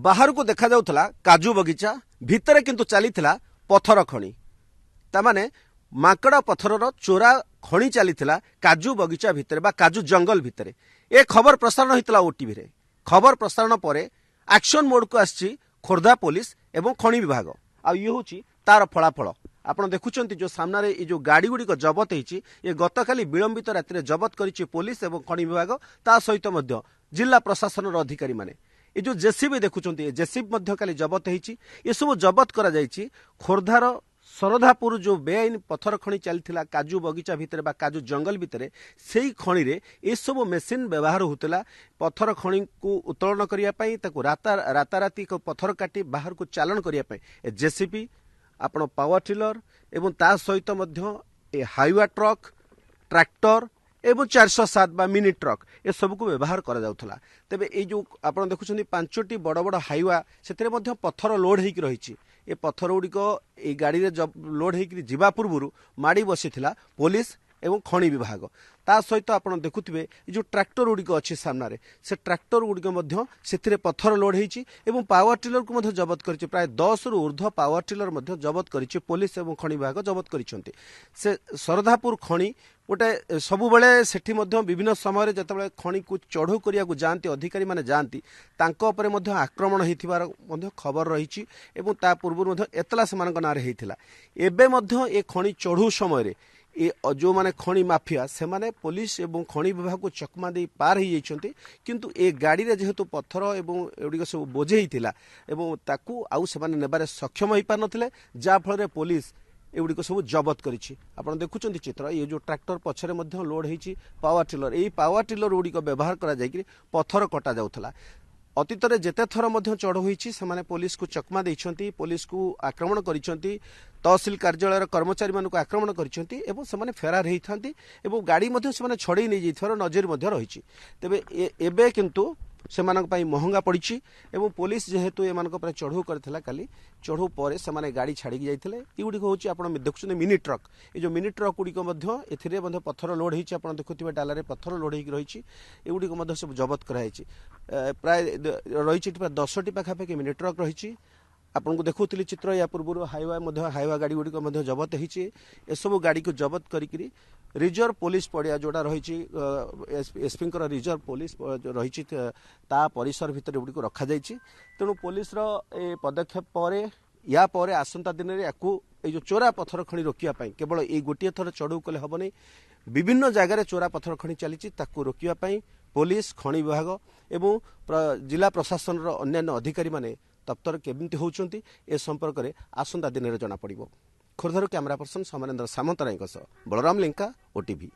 बाहर को देखा जाउथला काजू बगीचा भितर किंतु चलीथिला पथर खणी तामाने माकड़ा पथरर चोरा खणी चलीथिला काजू बगीचा भितर बा काजू जंगल भितर। ए खबर प्रसारण होइतला ओटीवी रे। खबर प्रसारण परे एक्शन मोड को आछि खोर्धा पुलिस एवं खणी विभाग आ ये होची तार फलाफल आपण देखुचंती जो सामने रे जो गाड़ी गुडी को जबत होईची ये गतकाली विलंबित राति जबत करिछि पुलिस एवं खणी विभाग ता सहित मध्य जिला प्रशासन अधिकारी माने ये जो जेसीबी देखुचंती जेसीबी मध्य काली जबत होईची ये सब जबत करा जाईची खोर्धार सरधापुर जो बेआईन पथर खणी चलता काजू बगीचा भितर बा काजू जंगल भितर से खणी रे ये सब मेसीन व्यवहार होता पथर खणी को उत्तोलन करने राताराति पथर काटी बाहर को चालन करने जेसीबी आपण पावर टिलर एवं ता सहित मध्य ए हाईवा ट्रक ट्रैक्टर एवं 407 बा मिनी ट्रक ए सब को व्यवहार करा जाउथला। तेबे ए जो आपण देखुछन्ती पांचटी बड़ बड़ हाईवा सेतरे मध्य पत्थर लोड हेकि रहिछि। ए पत्थर गुड़िक ए गाड़ी रे जब लोड हेकि जिबा पूर्वरु माड़ी बसिथिला पुलिस एवं खणी विभाग ता सहित आपण देखुथिबे जो ट्रैक्टर गुड़िक अछि सामना रे से ट्रैक्टर गुड़िक मध्य सेथिरे पत्थर लोड हेछि एवं पावर टिलर को मध्य जबत करिछि। प्राय 10 रु ऊर्ध्व पावर टिलर मध्य जबत करिछि पुलिस एवं खणी विभाग जबत करिसंती। से सरधापुर खणी गोटे सबु बेले सेठी मध्य विभिन्न समय जतबेले खणी को चढ़ू करिया को जानती अधिकारी माने जानती तांको उपरे मध्य आक्रमण हेतिबार मध्य खबर रहिछि एवं ता पूर्व मध्य एतला समान नारे हेतिला। एबे मध्य ए खणी चढ़ू समय रे ए जो माने खणी माफिया से माने पुलिस एवं खणी विभाग को चकमा दे पार ही जाइछन्ती किंतु ए गाड़ी रे जेहेतु पत्थर एवं एडिक सब बोझे हिथिला एवं ताकू आउ से माने नेबारे सक्षम होई पार नथिले जा फल रे पुलिस एगुड़िक सब जबत करिछि। आपण देखुचंती चित्र ये जो ट्रैक्टर पछरे मध्य लोड हेछि पावर टिलर एई पावर टिलर गुड़िक व्यवहार करा जायकि पत्थर कटा जाउथला। अतीत रे जेते थर मध्य चढ़ होईछि से माने पुलिस को चकमा दैछन्ती पुलिस को आक्रमण करिसंती तहसील कार्यालय कर्मचारी मान को आक्रमण करिसंती एवं से माने फेरार हेइथांती एवं गाड़ी मध्य से माने छड़े नै जैथर नजर मध्य रहिछि। तेबे एबे किंतु सेमानक पई महंगा पड़िछि एवं पुलिस जेहेतु एमानक पर चढ़ू करथिला काली चढ़ू परे से माने गाड़ी छाड़ी जाइथिले। ई गुडी होछि आपण देखुछन मिनी ट्रक ए जो मिनी ट्रक गुडी को मध्य एथिरे मध्य पत्थर लोड हेछि आपण देखुथिबे डाला रे पत्थर लोड हेकि रहिछि ए गुडी को मध्य सब जबत कराइछि। प्राय रहिछि 10 टी पाखापाखि मिनी ट्रक रहिछि। आपन को देखुथिली चित्र या पूर्व हाईवा गाड़ी गुडी को मध्य जबत हेछि ए सब गाड़ी को जबत करिकरी रिजर्व पुलिस पड़िया जोड़ा रही एसपी रिजर्व पुलिस रही ता परिसर भितर गुड़ी रखा जाइछि। तेणु पुलिस ए पदक्षेप पर या पर आसंता दिन में याकू जो चोरा पत्थर खणी रोकिया पाई केवल ये गोटे थर चढ़ू कले हबनी विभिन्न जगार चोरा पत्थर खणी चली रोकिया पाई पुलिस खणी विभाग एवं जिला प्रशासन अन्यान्य अधिकारी माने तत्पर केमिति होउचंती ए संपर्क में आसंता दिन में जना पड़िबो। खोर्धार camera person Samanendra Samantaray Balaram Lenka OTV.